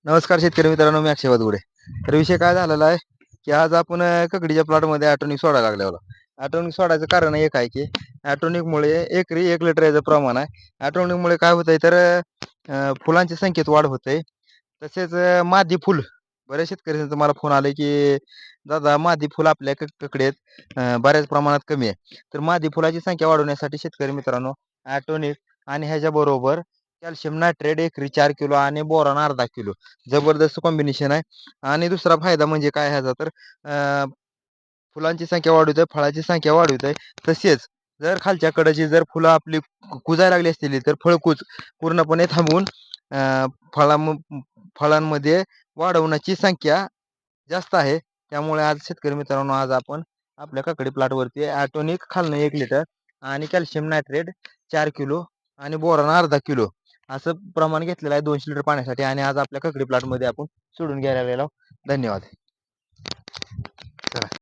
नमस्कार शेतकरी मित्रांनो, मी अक्षय वादगुडे. तर विषय काय झालेला आहे की आज आपण ककडीच्या प्लॉटमध्ये ॲटोनिक सोडायला लागल्यावर ॲटोनिक सोडायचं कारण एक आहे की ॲटोनिकमुळे एकरी 1 लिटर याचं प्रमाण आहे. ॲटोनिकमुळे काय होतंय तर फुलांच्या संख्येत वाढ होते. तसेच मादी फुल बऱ्याच शेतकऱ्यांचा मला फोन आले की दादा मादी फुल आपल्या ककडेत बऱ्याच प्रमाणात कमी आहे. तर मादी फुलाची संख्या वाढवण्यासाठी शेतकरी मित्रांनो ॲटोनिक आणि ह्याच्याबरोबर कॅल्शियम नायट्रेट एकरी 4 किलो आणि बोरॉन अर्धा किलो जबरदस्त कॉम्बिनेशन आहे. आणि दुसरा फायदा म्हणजे काय ह्याचा तर फुलांची संख्या वाढवतोय, फळाची संख्या वाढवतोय. तसेच जर खालच्या कडेची जर फुलं आपली कुजायला लागली असतील तर फळकूज पूर्णपणे थांबवून अ, फळा फळांमध्ये वाढवण्याची संख्या जास्त आहे. त्यामुळे आज शेतकरी मित्रांनो आज आपण आपल्या काकडी प्लॉटवरती ॲटोनिक खालनं 1 लिटर आणि कॅल्शियम नायट्रेट 4 किलो आणि बोरॉन अर्धा किलो असं प्रमाण घेतलेलं आहे 200 लिटर पाण्यासाठी आणि आज आपल्या काकडी प्लॉटमध्ये आपण सोडून घ्यायला आलेलो. धन्यवाद. चला.